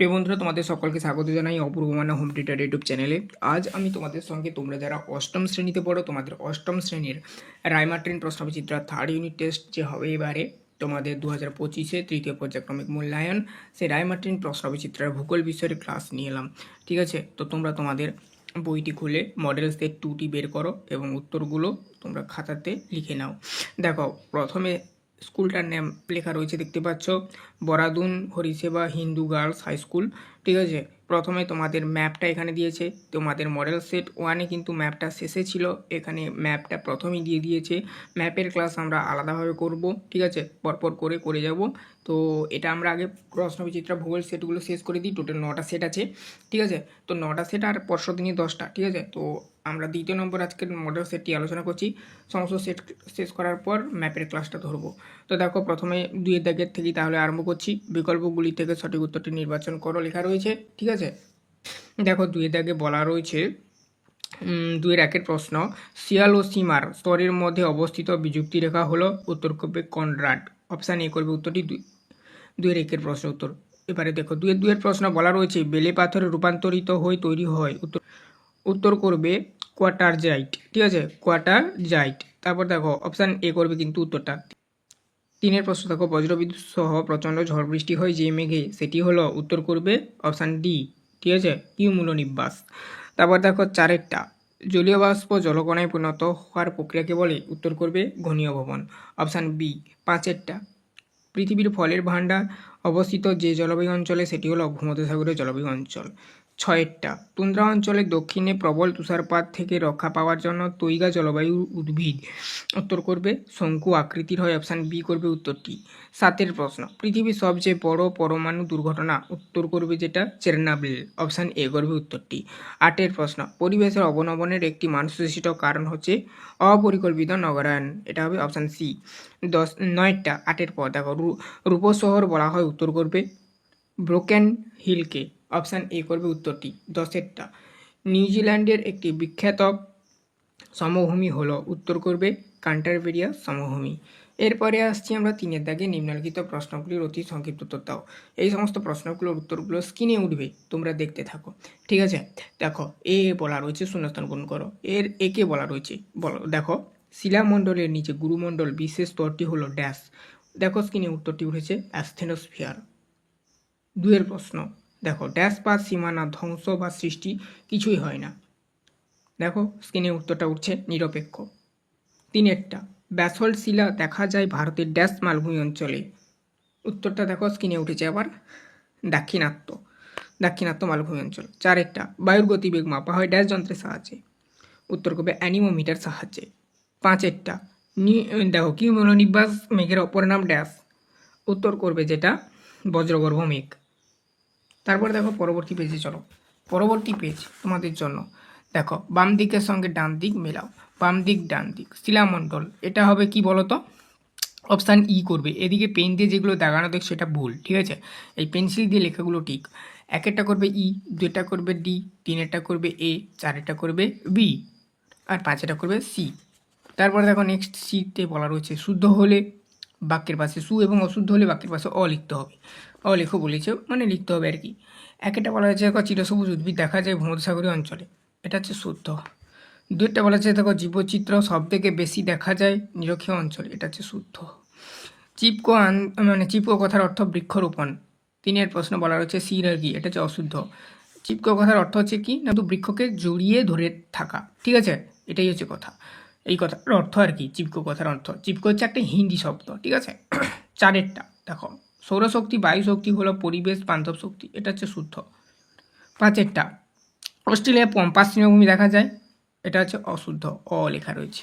প্রিয় বন্ধুরা, তোমাদের সকলকে স্বাগত জানাই অপূর্ব মানা হোম টিউটর ইউটিউব চ্যানেলে। আজ আমি তোমাদের সঙ্গে তোমরা যারা অষ্টম শ্রেণীতে পড়ো তোমাদের অষ্টম শ্রেণীর রাইমার্টিন প্রশ্নবিচিত্রা থার্ড ইউনিট টেস্ট যে হবে এবারে তোমাদের 2025-এ তৃতীয় পর্যায়ক্রমিক মূল্যায়ন, সেই রাইমার্টিন প্রশ্নবিচিত্রার ভূগোল বিষয়ের ক্লাস নিয়ে এলাম। ঠিক আছে, তো তোমরা তোমাদের বইটি খুলে মডেল সেট 2টি বের করো এবং উত্তরগুলো তোমরা খাতাতে লিখে নাও। দেখো, প্রথমে স্কুলটার নাম লেখা রয়েছে, দেখতে পাচ্ছ, বরাদুন হরিসেবা হিন্দু গার্লস হাই স্কুল। ঠিক আছে, প্রথমে তোমাদের ম্যাপটা এখানে দিয়েছে। তোমাদের মডেল সেট 1-এ কিন্তু ম্যাপটা শেষে ছিল, এখানে ম্যাপটা প্রথমেই দিয়ে দিয়েছে। ম্যাপের ক্লাস আমরা আলাদাভাবে করব, ঠিক আছে, পরপর করে যাব। তো এটা আমরা আগে প্রশ্নবিচিত্রা ভূগোল সেটগুলো শেষ করে দিই। টোটাল 9টা সেট আছে, ঠিক আছে। তো 9টা সেট আর পরশু দিনই 10টা, ঠিক আছে। তো আমরা দ্বিতীয় নম্বর আজকের মডেল সেটটি আলোচনা করছি। সমস্ত সেট শেষ করার পর ম্যাপের ক্লাসটা ধরবো। তো দেখো, প্রথমে 2-এর দাগের থেকেই তাহলে আরম্ভ করছি। বিকল্পগুলি থেকে সঠিক উত্তরটি নির্বাচন করো লেখা রয়েছে, ঠিক আছে। দেখো, 2-এর দাগে বলা রয়েছে 2-এর 1-এর প্রশ্ন, শিয়াল ও সীমার স্তরের মধ্যে অবস্থিত বিযুক্তি রেখা হলো, উত্তর করবে কনরাড। অপশান এ করবে উত্তরটি। 2-এর 1-এর প্রশ্ন উত্তর। এবারে দেখো, 2-এর প্রশ্ন বলা রয়েছে বেলে পাথরে রূপান্তরিত হয়ে তৈরি হয়, উত্তর করবে কোয়াটারজাইট, ঠিক আছে, কোয়াটারজাইট। তারপর দেখো, অপশান এ করবে কিন্তু উত্তরটা। 3-এর প্রশ্ন দেখো, বজ্রবিদ্যুৎ সহ প্রচণ্ড ঝড় বৃষ্টি হয় যে মেঘে, সেটি হলো, উত্তর করবে অপশান ডি, ঠিক আছে, কিউমুলোনিম্বাস। তারপর দেখো 4-এরটা, জলীয় বাষ্প জলকণায় পরিণত হওয়ার প্রক্রিয়াকে বলে, উত্তর করবে ঘনীভবন, অপশান বি। 5-এরটা, পৃথিবীর ফলের ভাণ্ডার অবস্থিত যে জলবায়ু অঞ্চলে, সেটি হলো ভূমধ্যসাগরীয় জলবায়ু অঞ্চল। 6-এরটা, তুন্দ্রা অঞ্চলের দক্ষিণে প্রবল তুষারপাত থেকে রক্ষা পাওয়ার জন্য তৈগা জলবায়ু উদ্ভিদ, উত্তর করবে শঙ্কু আকৃতির হয়, অপশান বি করবে উত্তরটি। 7-এর প্রশ্ন, পৃথিবীর সবচেয়ে বড় পরমাণু দুর্ঘটনা, উত্তর করবে যেটা চেরনোবিল, অপশান এ করবে উত্তরটি। 8-এর প্রশ্ন, পরিবেশের অবনমনের একটি মানুষসৃষ্ট কারণ হচ্ছে অপরিকল্পিত নগরায়ন, এটা হবে অপশান সি। 9-টা 8-এর পর দেখো, রূপশহর বলা হয়, উত্তর করবে ব্রোকেন হিলকে, অপশান এ করবে উত্তরটি। 10-এরটা, নিউজিল্যান্ডের একটি বিখ্যাত সমভূমি হলো, উত্তর করবে ক্যান্টারবেরিয়া সমভূমি। এরপরে আসছি আমরা 3-এর দাগে, নিম্নলিখিত প্রশ্নগুলির অতি সংক্ষিপ্ত উত্তর দাও। এই সমস্ত প্রশ্নগুলোর উত্তরগুলো স্ক্রিনে উঠবে, তোমরা দেখতে থাকো, ঠিক আছে। দেখো, এ বলা রয়েছে শূন্যস্থান পূরণ করো। একে বলা রয়েছে, বলো, দেখো, শিলামণ্ডলের নিচে গুরুমণ্ডল বিশেষ স্তরটি হলো ড্যাশ। দেখো স্ক্রিনে উত্তরটি উঠেছে অ্যাস্থেনোস্ফিয়ার। 2-এর প্রশ্ন, দেখো, ড্যাশ বা সীমানা ধ্বংস বা সৃষ্টি কিছুই হয় না। দেখো স্ক্রিনে উত্তরটা উঠছে নিরপেক্ষ। 3-এরটা, ব্যাসল্ট শিলা দেখা যায় ভারতের ড্যাশ মালভূমি অঞ্চলে, উত্তরটা দেখো স্ক্রিনে উঠেছে আবার দাক্ষিণাত্য মালভূমি অঞ্চল। 4-এরটা, বায়ুর গতিবেগ মাপা হয় ড্যাশ যন্ত্রের সাহায্যে, উত্তর করবে অ্যানিমোমিটার সাহায্যে। 5-এরটা, দেখো, কিউমুলোনিম্বাস মেঘের অপর নাম ড্যাশ, উত্তর করবে যেটা বজ্রগর্ভ মেঘ। তারপর দেখো পরবর্তী পেজে চলো। পরবর্তী পেজ তোমাদের জন্য, দেখো, বাম দিকের সঙ্গে ডান দিক মেলাও, বাম দিক ডান দিক, শিলামণ্ডল, এটা হবে কি বলতো, অপশান ই করবে। এদিকে পেন দিয়ে যেগুলো দাগানো দেখ সেটা ভুল, ঠিক আছে, এই পেন্সিল দিয়ে লেখাগুলো ঠিক। 1-এরটা করবে ই, 2-টা করবে ডি, 3-এরটা করবে এ, 4-এরটা করবে বি, আর 5-এটা করবে সি। তারপরে দেখো নেক্সট সিতে বলা রয়েছে, শুদ্ধ হলে বাক্যের পাশে সু এবং অশুদ্ধ হলে বাক্যের পাশে অ লিখতে হবে। অ লেখো বলেছে, মানে লিখতে হবে আর কি। 1-এটা বলা হয়েছে, দেখো, চিরসবুজ উদ্ভিদ দেখা যায় ভূমধ্যসাগরীয় অঞ্চলে, এটা হচ্ছে শুদ্ধ। 2-টা বলা হয়েছে, দেখো, জীবচিত্র সব থেকে বেশি দেখা যায় নিরক্ষীয় অঞ্চলে, এটা হচ্ছে শুদ্ধ। চিপকো কথার অর্থ বৃক্ষরোপণ। 3-এর প্রশ্ন বলা রয়েছে সিরাগি, এটা হচ্ছে অশুদ্ধ। চিপকো কথার অর্থ হচ্ছে কি না, তো বৃক্ষকে জড়িয়ে ধরে থাকা, ঠিক আছে, এটাই হচ্ছে কথা, এই কথার অর্থ আর কি। চিপকো কথার অর্থ, চিপকো হচ্ছে একটা হিন্দি শব্দ, ঠিক আছে। 4-এরটা, দেখো, সৌরশক্তি বায়ু শক্তি হলো পরিবেশ বান্ধব শক্তি, এটা হচ্ছে শুদ্ধ। 5-এরটা, অস্ট্রেলিয়ায় পম্পাস তৃণভূমি দেখা যায়, এটা হচ্ছে অশুদ্ধ, অ লেখা রয়েছে।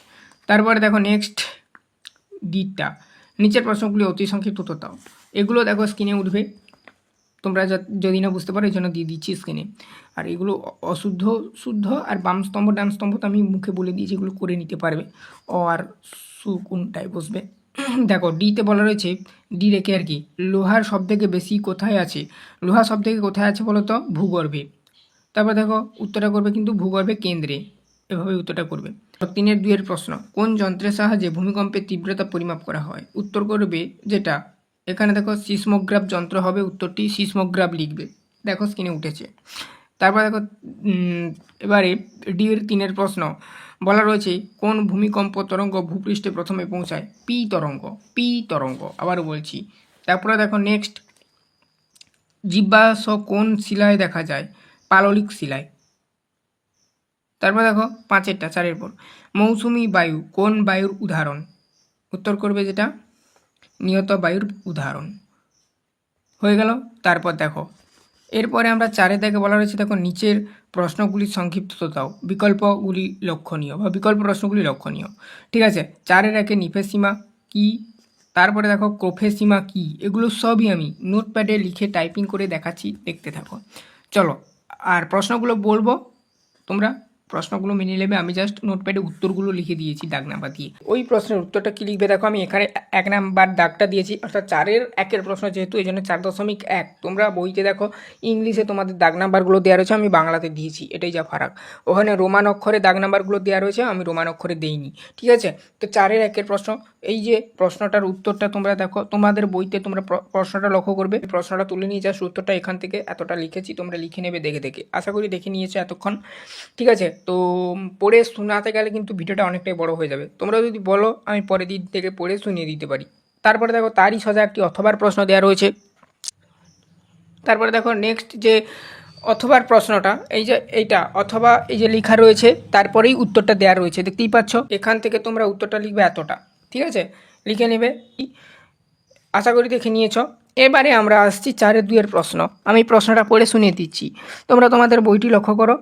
তারপরে দেখো নেক্সট ডিটা, নিচের প্রশ্নগুলি অতি সংক্ষিপ্ত উত্তর দাও। এগুলো দেখো স্ক্রিনে উঠবে, তোমরা যদি না বুঝতে পারো এই জন্য দিয়ে দিচ্ছি স্ক্রিনে। আর এগুলো অশুদ্ধ, শুদ্ধ, আর বাম স্তম্ভ ডান স্তম্ভ তো আমি মুখে বলে দিয়েছি, এগুলো করে নিতে পারবে। অ আর সু কোনটায় বসবে। দেখো ডিতে বলা রয়েছে, ডি রেখে আর কি, লোহার সব থেকে বেশি কোথায় আছে, লোহা সব থেকে কোথায় আছে বলো তো, ভূগর্ভে। তারপর দেখো উত্তরটা করবে কিন্তু ভূগর্ভে কেন্দ্রে, এভাবে উত্তরটা করবে। 3-এর 2-এর প্রশ্ন, কোন যন্ত্রের সাহায্যে ভূমিকম্পের তীব্রতা পরিমাপ করা হয়, উত্তর করবে যেটা, এখানে দেখো সিসমোগ্রাফ যন্ত্র হবে, উত্তরটি সিসমোগ্রাফ লিখবে। দেখো স্ক্রিনে উঠেছে। তারপর দেখো এবারে ডি-এর 3-এর প্রশ্ন বলা রয়েছে কোন ভূমিকম্প তরঙ্গ ভূপৃষ্ঠে প্রথমে পৌঁছায়? পি তরঙ্গ। পি তরঙ্গ, আবারও বলছি। তারপরে দেখো নেক্সট, জীবাশ্ম কোন শিলায় দেখা যায়? পাললিক শিলায়। তারপর দেখো 5-এরটা 4-এর পর, মৌসুমী বায়ু কোন বায়ুর উদাহরণ? উত্তর করবে যেটা নিয়ত বায়ুর উদাহরণ। হয়ে গেল। তারপর দেখো এরপরে আমরা 4-এ দেখে বলা রয়েছে দেখো নিচের প্রশ্নগুলির সংক্ষিপ্ত দাও, বিকল্পগুলি লক্ষণীয় বা বিকল্প প্রশ্নগুলি লক্ষণীয়। ঠিক আছে, 4-এর 1-এ নিফেসিমা কি, তারপরে দেখো ক্রোফেসিমা কি, এগুলো সবই আমি নোটপ্যাডে লিখে টাইপিং করে দেখাচ্ছি, দেখতে থাকো। চলো, আর প্রশ্নগুলো বলবো, তোমরা প্রশ্নগুলো মেনে নেবে। আমি জাস্ট নোটপ্যাডে উত্তরগুলো লিখে দিয়েছি দাগ নাম্বার দিয়ে। ওই প্রশ্নের উত্তরটা কি লিখবে দেখো, আমি এখানে 1 নাম্বার দাগটা দিয়েছি, অর্থাৎ 4-এর 1-এর প্রশ্ন যেহেতু, এই জন্য 4.1। তোমরা বইতে দেখো ইংলিশে তোমাদের দাগ নাম্বারগুলো দেওয়া রয়েছে, আমি বাংলাতে দিয়েছি, এটাই যা ফারাক। ওখানে রোমান অক্ষরে দাগ নাম্বারগুলো দেওয়া রয়েছে, আমি রোমান অক্ষরে দেইনি। ঠিক আছে, তো 4-এর 1-এর প্রশ্ন, এই যে প্রশ্নটার উত্তরটা তোমরা দেখো, তোমাদের বইতে তোমরা প্রশ্নটা লক্ষ্য করবে, প্রশ্নটা তুলে নিয়ে জাস্ট উত্তরটা এখান থেকে এতটা লিখেছি, তোমরা লিখে নেবে দেখে দেখে। আশা করি দেখে নিয়েছো এতক্ষণ। ঠিক আছে, তো পড়ে শোনাতে গেলে কিন্তু ভিডিওটা অনেকটাই বড় হয়ে যাবে। তোমরা যদি বলো আমি পরের দিন থেকে পড়ে শুনিয়ে দিতে পারি। তারপরে দেখো তারই সোজা একটি অথবার প্রশ্ন দেওয়া রয়েছে। তারপরে দেখো নেক্সট যে অথবার প্রশ্নটা, এই যে এইটা অথবা এই যে লেখা রয়েছে, তারপরেই উত্তরটা দেওয়া রয়েছে, দেখতেই পাচ্ছ। এখান থেকে তোমরা উত্তরটা লিখবে এতটা। ঠিক আছে, লিখে নেবে। আশা করি দেখে নিয়েছ। এবারে আমরা আসছি 4-এর 2-এর প্রশ্ন। আমি প্রশ্নটা পড়ে শুনিয়ে দিচ্ছি, তোমরা তোমাদের বইটি লক্ষ্য করো।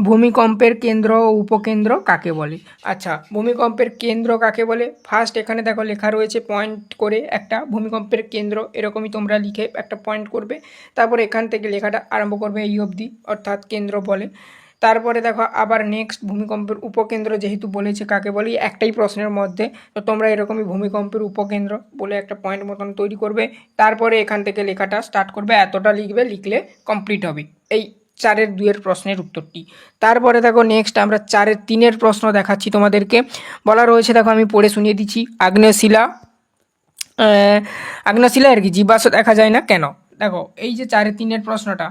ভূমিকম্পের কেন্দ্র ও উপকেন্দ্র কাকে বলে? আচ্ছা, ভূমিকম্পের কেন্দ্র কাকে বলে? ফার্স্ট এখানে দেখো লেখা রয়েছে পয়েন্ট করে একটা, ভূমিকম্পের কেন্দ্র, এরকমই তোমরা লিখে একটা পয়েন্ট করবে। তারপরে এখান থেকে লেখাটা আরম্ভ করবে এই অবধি, অর্থাৎ কেন্দ্র বলে। তারপরে দেখো আবার নেক্সট ভূমিকম্পের উপকেন্দ্র যেহেতু বলেছে কাকে বলি, একটাই প্রশ্নের মধ্যে, তো তোমরা এরকমই ভূমিকম্পের উপকেন্দ্র বলে একটা পয়েন্ট মতন তৈরি করবে। তারপরে এখান থেকে লেখাটা স্টার্ট করবে, এতটা লিখবে, লিখলে কমপ্লিট হবে এই 4-এর 2-এর প্রশ্নের উত্তরটি। তারপরে দেখো নেক্সট আমরা 4-এর 3-এর প্রশ্ন দেখাচ্ছি তোমাদেরকে। বলা রয়েছে দেখো, আমি পড়ে শুনিয়ে দিচ্ছি। আগ্নেয়শিলা আগ্নেয়শিলা আর কি জীবাশ্ম দেখা যায় না কেন? দেখো এই যে 4-এর 3-এর প্রশ্নটা,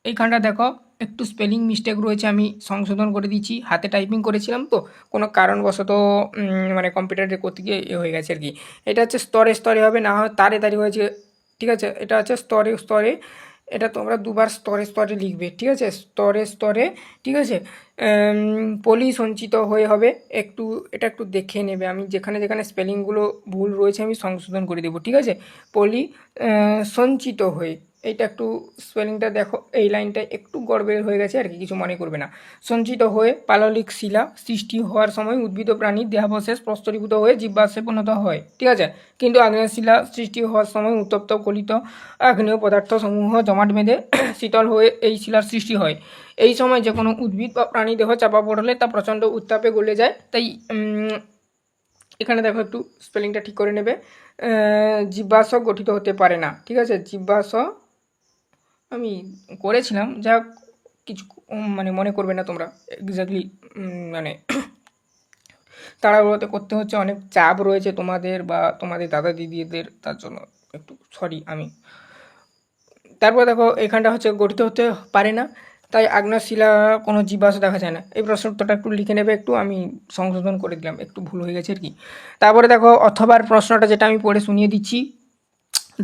এইখানটা দেখো একটু স্পেলিং মিস্টেক রয়েছে, আমি সংশোধন করে দিচ্ছি, হাতে টাইপিং করেছিলাম তো কোনো কারণবশত মানে কম্পিউটারে করতে গিয়ে হয়ে গেছে আর কি। এটা হচ্ছে স্তরে স্তরে হবে, না হয় তারে তারি হয়েছে। ঠিক আছে, এটা হচ্ছে স্তরে স্তরে, এটা তোমরা দুবার স্তরে স্তরে লিখবে। ঠিক আছে, স্তরে স্তরে। ঠিক আছে, পলি সঞ্চিত হয়ে হবে, একটু এটা একটু দেখে নেবে, আমি যেখানে যেখানে স্পেলিংগুলো ভুল রয়েছে আমি সংশোধন করে দেবো। ঠিক আছে, পলি সঞ্চিত হয়ে, এইটা একটু স্পেলিংটা দেখো, এই লাইনটা একটু গড়বেড় হয়ে গেছে আর কি, কিছু মনে করবে না। সঞ্চিত হয়ে পাললিক শিলা সৃষ্টি হওয়ার সময় উদ্ভিদ ও প্রাণীর দেহাবশেষ প্রস্তরীভূত হয়ে জীবাশ্মে পরিণত হয়। ঠিক আছে, কিন্তু আগ্নেয় শিলা সৃষ্টি হওয়ার সময় উত্তপ্ত গলিত আগ্নেয় পদার্থ সমূহ জমাট বেঁধে শীতল হয়ে এই শিলার সৃষ্টি হয়। এই সময় যে কোনো উদ্ভিদ বা প্রাণী দেহ চাপা পড়লে তা প্রচণ্ড উত্তাপে গলে যায়। তাই এখানে দেখো একটু স্পেলিংটা ঠিক করে নেবে, জীবাশ্ম গঠিত হতে পারে না। ঠিক আছে, জীবাশ্ম আমি করেছিলাম, যা কিছু মানে মনে করবে না তোমরা, এক্স্যাক্টলি মানে তাড়াহুড়োতে করতে হচ্ছে, অনেক চাপ রয়েছে তোমাদের বা তোমাদের দাদা দিদিদের, তার জন্য একটু সরি আমি। তারপর দেখো এখানটা হচ্ছে গঠিত হতে পারে না, তাই আগ্নেয়শিলা কোনো জীবাশ্ম দেখা যায় না। এই প্রশ্নের উত্তরটা একটু লিখে নেবে, একটু আমি সংশোধন করে দিলাম, একটু ভুল হয়ে গেছে আর কি। তারপরে দেখো অথবার প্রশ্নটা যেটা আমি পড়ে শুনিয়ে দিচ্ছি,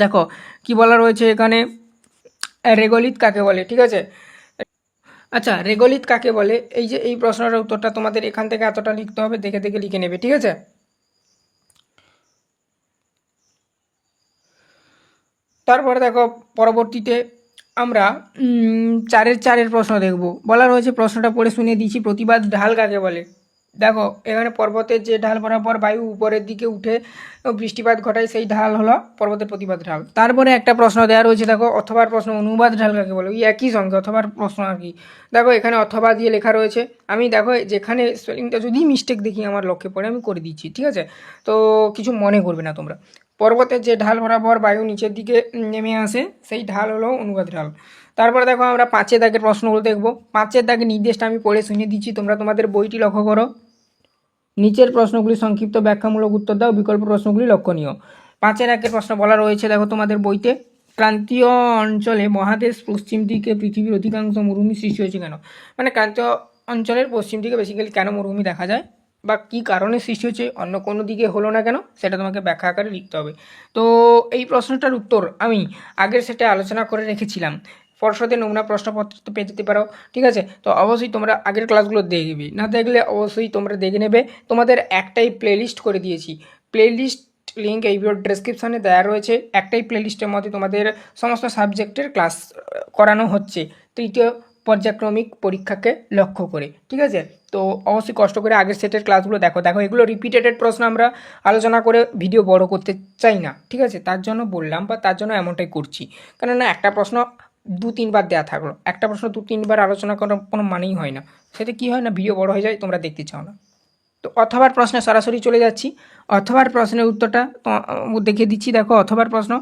দেখো কি বলা রয়েছে এখানে, রেগলিত কাকে বলে? ঠিক আছে, আচ্ছা রেগলিত কাকে বলে, এই যে এই প্রশ্নটার উত্তরটা তোমাদের এখান থেকে এতটা লিখতে হবে, দেখে দেখে লিখে নেবে। ঠিক আছে, তারপরে দেখো পরবর্তীতে আমরা 4-এর 4-এর প্রশ্ন দেখব। বলা রয়েছে, প্রশ্নটা পড়ে শুনিয়ে দিচ্ছি, প্রতিবাদ ঢাল কাকে বলে? দেখো এখানে পর্বতের যে ঢাল বরাবর বায়ু উপরের দিকে উঠে বৃষ্টিপাত ঘটায়, সেই ঢাল হলো পর্বতের প্রতিবাদ ঢাল। তারপরে একটা প্রশ্ন দেওয়া রয়েছে দেখো, অথবার প্রশ্ন, অনুবাদ ঢাল কাকে বলে? ওই একই সঙ্গে অথবার প্রশ্ন আর কি। দেখো এখানে অথবা দিয়ে লেখা রয়েছে, আমি দেখো যেখানে স্পেলিংটা যদি মিস্টেক দেখি আমার লক্ষ্যে পড়ে আমি করে দিচ্ছি। ঠিক আছে, তো কিছু মনে করবে না তোমরা। পর্বতের যে ঢাল বরাবর বায়ু নিচের দিকে নেমে আসে, সেই ঢাল হলো অনুবাদ ঢাল। তারপরে দেখো আমরা 5-এর দাগের প্রশ্নগুলো দেখব। 5-এর দাগের নির্দেশটা আমি পড়ে শুনিয়ে দিচ্ছি, তোমরা তোমাদের বইটি লক্ষ্য করো। নিচের প্রশ্নগুলি সংক্ষিপ্ত ব্যাখ্যামূলক উত্তর দাও, বিকল্প প্রশ্নগুলি লক্ষণীয়। 5-এর 1-এর প্রশ্ন বলা রয়েছে দেখো তোমাদের বইতে, ক্রান্তীয় অঞ্চলে মহাদেশ পশ্চিম দিকে পৃথিবীর অধিকাংশ মরুভূমি সৃষ্টি হয়েছে কেন? মানে ক্রান্তীয় অঞ্চলের পশ্চিম দিকে বেসিক্যালি কেন মরুভূমি দেখা যায় বা কী কারণে সৃষ্টি হচ্ছে, অন্য কোনো দিকে হলো না কেন, সেটা তোমাকে ব্যাখ্যা আকারে লিখতে হবে। তো এই প্রশ্নটার উত্তর আমি আগের সেটে আলোচনা করে রেখেছিলাম। পর্ষদের নমুনা প্রশ্নপত্র তো পেয়ে যেতে পারো, ঠিক আছে? তো অবশ্যই তোমরা আগের ক্লাসগুলো দেখবে, না দেখলে অবশ্যই তোমরা দেখে নেবে। তোমাদের একটাই প্লেলিস্ট করে দিয়েছি, প্লেলিস্ট লিঙ্ক এই ভিডিওর ডেসক্রিপশানে দেওয়া রয়েছে। একটাই প্লেলিস্টের মধ্যে তোমাদের সমস্ত সাবজেক্টের ক্লাস করানো হচ্ছে তৃতীয় পর্যায়ক্রমিক পরীক্ষাকে লক্ষ্য করে, ঠিক আছে? তো অবশ্যই কষ্ট করে আগের সেটের ক্লাসগুলো দেখো। এগুলো রিপিটেডেড প্রশ্ন, আমরা আলোচনা করে ভিডিও বড় করতে চাই না, ঠিক আছে? তার জন্য বললাম বা তার জন্য এমনটাই করছি, কেননা একটা প্রশ্ন 2-3 বার দেওয়া থাকলো, একটা প্রশ্ন 2-3 বার আলোচনা করার কোনো মানেই হয় না। সেটা কী হয় না, ভিডিও বড় হয়ে যায়, তোমরা দেখতে চাও না। তো অথবার প্রশ্নে সরাসরি চলে যাচ্ছি। অথবার প্রশ্নের উত্তরটা দেখিয়ে দিচ্ছি। দেখো অথবার প্রশ্ন,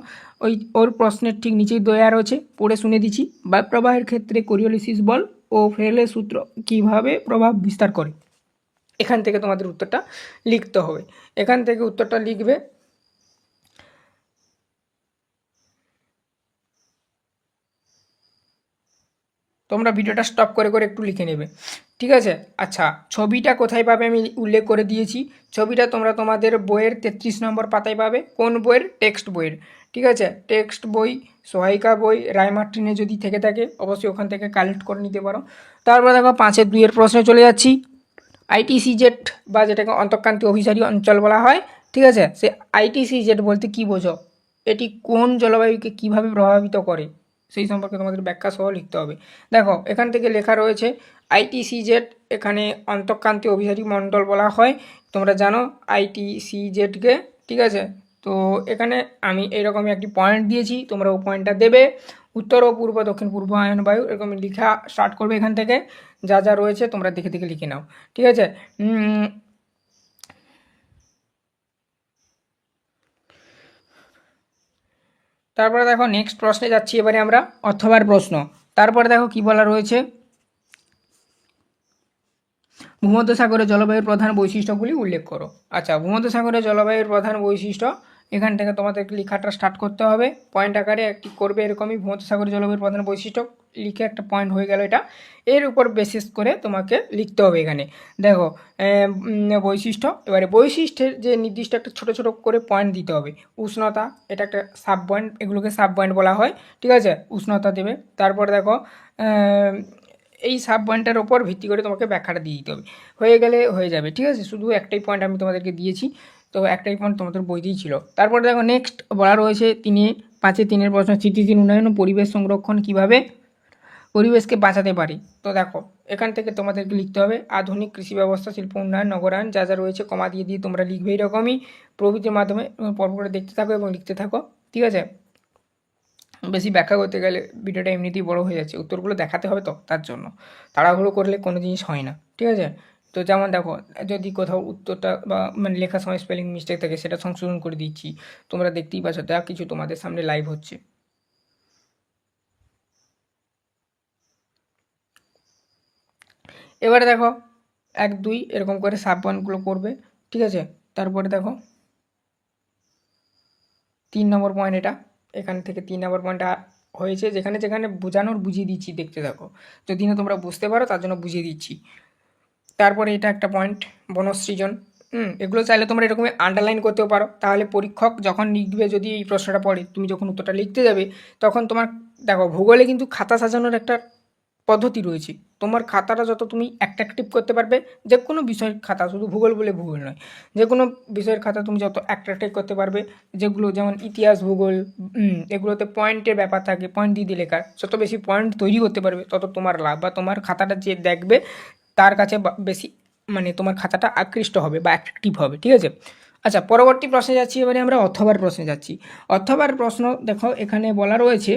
ওর প্রশ্নের ঠিক নিচেই দেওয়া রয়েছে, পড়ে শুনে দিচ্ছি। বায়ুপ্রবাহের ক্ষেত্রে কোরিওলিসিস বল ও ফ্রেলের সূত্র কীভাবে প্রভাব বিস্তার করে? এখান থেকে তোমাদের উত্তরটা লিখতে হবে। এখান থেকে উত্তরটা লিখবে। তোমরা ভিডিওটা স্টপ করে করে একটু লিখে নেবে, ঠিক আছে? আচ্ছা, ছবিটা কোথায় পাবে আমি উল্লেখ করে দিয়েছি। ছবিটা তোমরা তোমাদের বইয়ের 33 নম্বর পাতায় পাবে। কোন বইয়ের? টেক্সট বইয়ের, ঠিক আছে? টেক্সট বই, সহায়িকা বই, রায়মার্টিনে যদি থেকে থাকে অবশ্যই ওখান থেকে কালেক্ট করে নিতে পারো। তারপর দেখো 5-এর 2-এর প্রশ্নে চলে যাচ্ছি। আইটিসিজেড বা যেটাকে অন্তঃক্রান্তীয় অভিসারী অঞ্চল বলা হয়, ঠিক আছে? সে আইটিসিজেড বলতে কী বোঝো? এটি কোন জলবায়ুকে কীভাবে প্রভাবিত করে সেই সম্পর্কে তোমাদের ব্যাখ্যা সহ লিখতে হবে। দেখো এখান থেকে লেখা রয়েছে আইটিসিজেড, এখানে অন্তঃক্রান্তীয় অভিসারী মণ্ডল বলা হয়, তোমরা জানো আইটিসিজেডকে, ঠিক আছে? তো এখানে আমি এইরকমই একটি পয়েন্ট দিয়েছি, তোমরা ওই পয়েন্টটা দেবে। উত্তর ও পূর্ব দক্ষিণ পূর্ব আয়ন বায়ু, এরকম লেখা স্টার্ট করবে এখান থেকে। যা যা রয়েছে তোমরা দেখে দেখে লিখে নাও, ঠিক আছে? তারপরে দেখো নেক্সট প্রশ্নে যাচ্ছি এবারে আমরা, অথবার প্রশ্ন। তারপরে দেখো কি বলা রয়েছে, ভূমধ্যসাগরের জলবায়ুর প্রধান বৈশিষ্ট্যগুলি উল্লেখ করো। আচ্ছা, ভূমধ্যসাগরের জলবায়ুর প্রধান বৈশিষ্ট্য, এখান থেকে তোমাদের লেখাটা স্টার্ট করতে হবে। পয়েন্ট আকারে একটি করবে এরকমই, ভূমধ্যসাগরের জলবায়ুর প্রধান বৈশিষ্ট্য লিখে একটা পয়েন্ট হয়ে গেল এটা। এর উপর বেসিস করে তোমাকে লিখতে হবে এখানে। দেখো বৈশিষ্ট্য, এবারে বৈশিষ্ট্যের যে নির্দিষ্ট একটা ছোটো ছোটো করে পয়েন্ট দিতে হবে। উষ্ণতা, এটা একটা সাব পয়েন্ট, এগুলোকে সাব পয়েন্ট বলা হয়, ঠিক আছে? উষ্ণতা দেবে। তারপর দেখো এই সাব পয়েন্টের ওপর ভিত্তি করে তোমাকে ব্যাখ্যাটা দিয়ে দিতে হবে। হয়ে গেলে হয়ে যাবে, ঠিক আছে? শুধু একটাই পয়েন্ট আমি তোমাদেরকে দিয়েছি, তো একটাই পয়েন্ট তোমাদের বইতেই ছিল। তারপর দেখো নেক্সট বলা রয়েছে 5-3-এর প্রশ্ন, স্থিতিশীল উন্নয়ন ও পরিবেশ সংরক্ষণ কীভাবে পরিবেশকে বাঁচাতে পারি। তো দেখো এখান থেকে তোমাদেরকে লিখতে হবে আধুনিক কৃষি ব্যবস্থা, শিল্প উন্নয়ন, নগরায়ণ, যা যা রয়েছে কমা দিয়ে দিয়ে তোমরা লিখবে এরকমই প্রভৃতির মাধ্যমে। পরপর করে দেখতে থাকো এবং লিখতে থাকো, ঠিক আছে? বেশি ব্যাখ্যা করতে গেলে ভিডিওটা এমনিতেই বড় হয়ে যাচ্ছে, উত্তরগুলো দেখাতে হবে, তো তার জন্য তাড়াহুড়ো করলে কোনো জিনিস হয় না, ঠিক আছে? তো যেমন দেখো, যদি কোথাও উত্তরটা বা মানে লেখার সময় স্পেলিং মিস্টেক থাকে সেটা সংশোধন করে দিচ্ছি, তোমরা দেখতেই পাচ্ছ, যা কিছু তোমাদের সামনে লাইভ হচ্ছে। এবারে দেখো 1-2 এরকম করে সাব পয়েন্টগুলো করবে, ঠিক আছে? তারপরে দেখো 3 নম্বর পয়েন্ট, এটা এখান থেকে 3 নম্বর পয়েন্টটা হয়েছে, যেখানে যেখানে বোঝানোর বুঝিয়ে দিচ্ছি, দেখতে থাকো, যদি না তোমরা বুঝতে পারো তার জন্য বুঝিয়ে দিচ্ছি। তারপরে এটা একটা পয়েন্ট, বনসৃজন। এগুলো চাইলে তোমরা এরকমই আন্ডারলাইন করতেও পারো, তাহলে পরীক্ষক যখন লিখবে, যদি এই প্রশ্নটা পড়ে, তুমি যখন উত্তরটা লিখতে যাবে তখন তোমার, দেখো ভূগোলে কিন্তু খাতা সাজানোর একটা পদ্ধতি রয়েছে। তোমার খাতাটা যত তুমি অ্যাট্রাকটিভ করতে পারবে, যে কোনো বিষয়ের খাতা, শুধু ভূগোল বলে ভূগোল নয়, যে কোনো বিষয়ের খাতা তুমি যত অ্যাট্রাকটিভ করতে পারবে, যেগুলো যেমন ইতিহাস, ভূগোল, এগুলোতে পয়েন্টের ব্যাপার থাকে, পয়েন্ট দিয়ে দিয়ে লেখার, যত বেশি পয়েন্ট তৈরি করতে পারবে তত তোমার লাভ, বা তোমার খাতাটা যে দেখবে তার কাছে বেশি, মানে তোমার খাতাটা আকৃষ্ট হবে বা অ্যাট্রাকটিভ হবে, ঠিক আছে? আচ্ছা, পরবর্তী প্রশ্নে যাচ্ছি এবারে আমরা, অথবার প্রশ্নে যাচ্ছি। অথবার প্রশ্ন দেখো এখানে বলা রয়েছে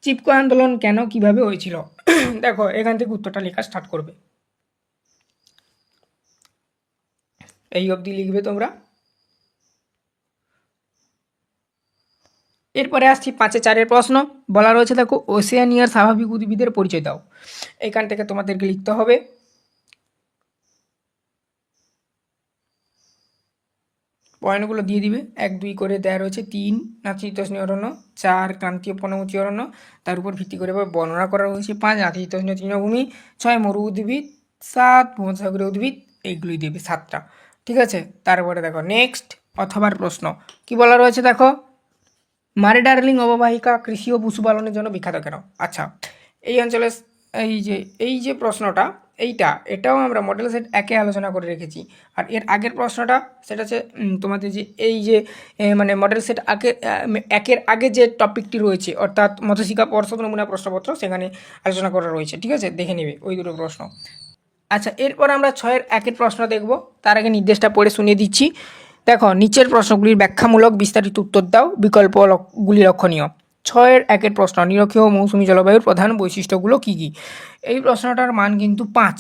চিপকো আন্দোলন কেন কিভাবে হয়েছিল। দেখো এখান থেকে উত্তরটা লেখা স্টার্ট করবে, এই অবধি লিখবে তোমরা। এরপরে আসছি 5-4-এর প্রশ্ন, বলা রয়েছে দেখো ওশেনিয়ার স্বাভাবিক উদ্ভিদের পরিচয় দাও। এখান থেকে তোমাদেরকে লিখতে হবে পয়েন্টগুলো দিয়ে দিবে। 1 2 করে দেওয়া রয়েছে। 3 নাতিশীতোষ্ণীয় অরণ্য, 4 ক্রান্তীয় পর্ণমোচী অরণ্য, তার উপর ভিত্তি করে বর্ণনা করা রয়েছে। 5 নাতিশীতোষ্ণীয় তৃণভূমি, 6 মরু উদ্ভিদ, 7 ভূমধ্যসাগরীয় উদ্ভিদ, এইগুলোই দেবে 7টা। ঠিক আছে, তারপরে দেখো নেক্সট অথবার প্রশ্ন কি বলা রয়েছে দেখো, মারে ডার্লিং অববাহিকা কৃষি ও পশুপালনের জন্য বিখ্যাত কেন? আচ্ছা, এই অঞ্চলে এই যে প্রশ্নটা এটাও আমরা মডেল সেট 1-এ আলোচনা করে রেখেছি। আর এর আগের প্রশ্নটা সেটা হচ্ছে তোমাদের যে এই যে মানে মডেল সেট 1-এর আগে যে টপিকটি রয়েছে অর্থাৎ মৎস্যশিক্ষা পর্ষদ নমুনা প্রশ্নপত্র, সেখানে আলোচনা করা রয়েছে। ঠিক আছে, দেখে নেবে ওই দুটো প্রশ্ন। আচ্ছা, এরপর আমরা 6-এর 1-এর প্রশ্ন দেখব। তার আগে নির্দেশটা পড়ে শুনিয়ে দিচ্ছি। দেখো, নিচের প্রশ্নগুলির ব্যাখ্যামূলক বিস্তারিত উত্তর দাও, বিকল্পগুলি লক্ষণীয়। 6-এর 1-এর প্রশ্ন, নিরক্ষীয় মৌসুমী জলবায়ুর প্রধান বৈশিষ্ট্যগুলো কী কী? এই প্রশ্নটার মান কিন্তু 5।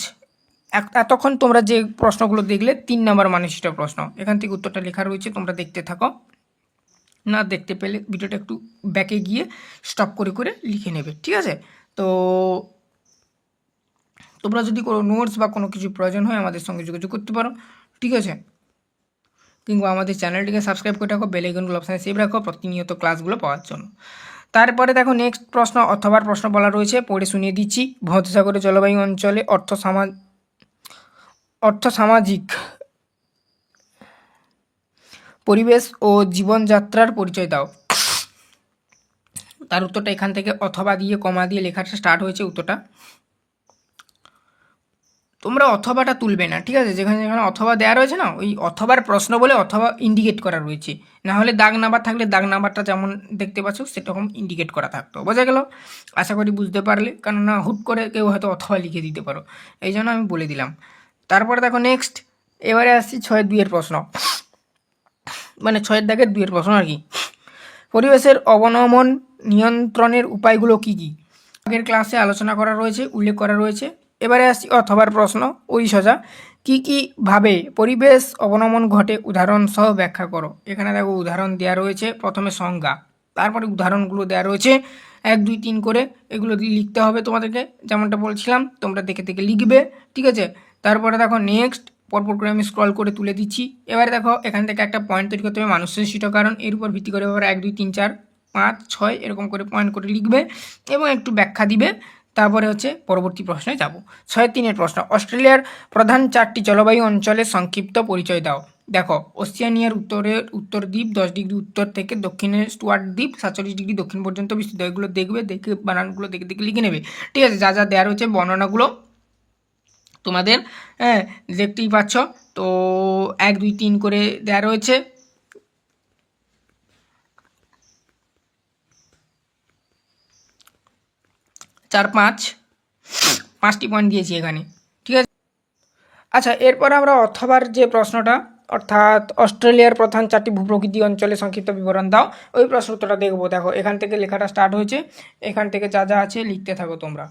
এতক্ষণ তোমরা যে প্রশ্নগুলো দেখলে 3 নম্বর মানসিষ্ট প্রশ্ন, এখান থেকে উত্তরটা লেখা রয়েছে, তোমরা দেখতে থাকো। না দেখতে পেলে ভিডিওটা একটু ব্যাকে গিয়ে স্টপ করে করে লিখে নেবে। ঠিক আছে, তো তোমরা যদি কোনো নোটস বা কোনো কিছু প্রয়োজন হয় আমাদের সঙ্গে যোগাযোগ করতে পারো। ঠিক আছে, কিংবা আমাদের চ্যানেলটিকে সাবস্ক্রাইব করে রাখো, বেল আইকনগুলো অপশানে সেভ রাখো প্রতিনিয়ত ক্লাসগুলো পাওয়ার জন্য। তারপরে দেখো নেক্সট প্রশ্ন অথবার প্রশ্ন বলা রয়েছে, পড়ে শুনিয়ে দিচ্ছি। ভূমধ্যসাগরের জলবায়ু অঞ্চলে অর্থ সামাজিক পরিবেশ ও জীবনযাত্রার পরিচয় দাও। তার উত্তরটা এখান থেকে অথবা দিয়ে কমা দিয়ে লেখাটা স্টার্ট হয়েছে উত্তরটা। তোমরা অথবাটা তুলবে না। ঠিক আছে, যেখানে যেখানে অথবা দেওয়া রয়েছে না, ওই অথবার প্রশ্ন বলে অথবা ইন্ডিকেট করা রয়েছে, না হলে দাগ নাম্বার থাকলে দাগ নাম্বারটা যেমন দেখতে পাচ্ছ সেরকম ইন্ডিকেট করা থাকতো। বোঝা গেল? আশা করি বুঝতে পারলে, কেননা হুট করে কেউ হয়তো অথবা লিখে দিতে পারো, এই জন্য আমি বলে দিলাম। তারপরে দেখো নেক্সট, এবারে আসছি 6-এর 2-এর প্রশ্ন, মানে 6-এর দাগের 2-এর প্রশ্ন আর কি। পরিবেশের অবনমন নিয়ন্ত্রণের উপায়গুলো কী কী? আগের ক্লাসে আলোচনা করা রয়েছে, উল্লেখ করা রয়েছে। এবারে আসছি অথবার প্রশ্ন, ওই সোজা কী কী ভাবে পরিবেশ অবনমন ঘটে উদাহরণ সহ ব্যাখ্যা করো। এখানে দেখো উদাহরণ দেওয়া রয়েছে, প্রথমে সংজ্ঞা, তারপরে উদাহরণগুলো দেওয়া রয়েছে 1 2 3 করে। এগুলো লিখতে হবে তোমাদেরকে, যেমনটা বলছিলাম তোমরা দেখে দেখে লিখবে। ঠিক আছে, তারপরে দেখো নেক্সট পরপর করে আমি স্ক্রল করে তুলে দিচ্ছি। এবারে দেখো এখান থেকে একটা পয়েন্ট তৈরি করতে হবে, মানুষ সৃষ্ট কারণ, এর উপর ভিত্তি করে এবার 1 2 3 4 5 6 এরকম করে পয়েন্ট করে লিখবে এবং একটু ব্যাখ্যা দিবে। তারপরে হচ্ছে পরবর্তী প্রশ্নে যাব। 6-এর 3-এর প্রশ্ন, অস্ট্রেলিয়ার প্রধান 4টি জলবায়ু অঞ্চলের সংক্ষিপ্ত পরিচয় দাও। দেখো, ওসিয়ানিয়ার উত্তর দ্বীপ 10 ডিগ্রি উত্তর থেকে দক্ষিণে স্টুয়ার্ট দ্বীপ 47 ডিগ্রি দক্ষিণ পর্যন্ত বিস্তৃত। এগুলো দেখবে, দেখে বানানগুলো দেখে দেখে লিখে নেবে। ঠিক আছে, যা যা দেওয়া রয়েছে বর্ণনাগুলো তোমাদের দেখতেই পাচ্ছ। তো 1 2 3 করে দেওয়া রয়েছে। 4 5টি পয়েন্ট দিয়েছি এখানে। ঠিক আছে, আচ্ছা, এরপর আমরা অথবার যে প্রশ্নটা, অর্থাৎ অস্ট্রেলিয়ার প্রধান 4টি ভূপ্রকৃতি অঞ্চলে সংক্ষিপ্ত বিবরণ দাও, ওই প্রশ্নটা দেখবো। দেখো এখান থেকে লেখাটা স্টার্ট হয়েছে, এখান থেকে যা যা আছে লিখতে থাকো তোমরা।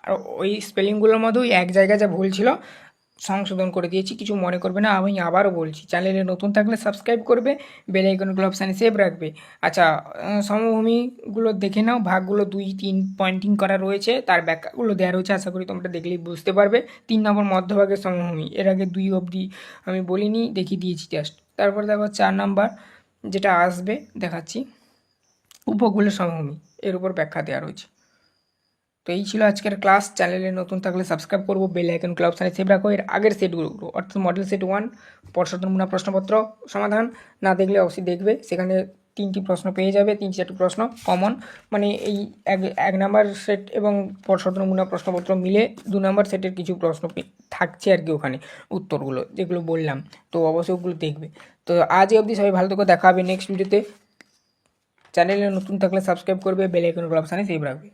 আর ওই স্পেলিংগুলোর মধ্যে ওই এক জায়গায় যা ভুল ছিল সংশোধন করে দিয়েছি, কিছু মনে করবে না। আমি আবারও বলছি, চ্যানেলে নতুন থাকলে সাবস্ক্রাইব করবে, বেল আইকনগুলো অপশানে সেভ রাখবে। আচ্ছা, সমভূমিগুলো দেখে নাও, ভাগগুলো 2 3 পয়েন্টিং করা রয়েছে, তার ব্যাখ্যাগুলো দেওয়া রয়েছে, আশা করি তোমরা দেখলেই বুঝতে পারবে। 3 নম্বর মধ্যভাগের সমভূমি, এর আগে 2 অবধি আমি বলিনি, দেখিয়ে দিয়েছি জাস্ট। তারপর দেখো 4 নাম্বার যেটা আসবে দেখাচ্ছি, উপকূলের সমভূমি, এর উপর ব্যাখ্যা দেওয়া রয়েছে। তো এই ছিল আজকের ক্লাস। চ্যানেলে নতুন থাকলে সাবস্ক্রাইব করবো, বেল আইকন অপশানে সেভ রাখো। এর আগের সেটগুলো অর্থাৎ মডেল সেট 1 পর্ষদ নমুনা প্রশ্নপত্র সমাধান না দেখলে অবশ্যই দেখবে, সেখানে 3টি প্রশ্ন পেয়ে যাবে, 3-4টি প্রশ্ন কমন, মানে এই 1 নাম্বার সেট এবং পর্ষদ নমুনা প্রশ্নপত্র মিলে 2 নাম্বার সেটের কিছু প্রশ্ন থাকছে আর কি ওখানে উত্তরগুলো যেগুলো বললাম, তো অবশ্যই ওগুলো দেখবে। তো আজ অবধি সবাই ভালো থেকো, দেখা হবে নেক্সট ভিডিওতে। চ্যানেলে নতুন থাকলে সাবস্ক্রাইব করবে, বেল আইকন অপশানে সেভ রাখবে।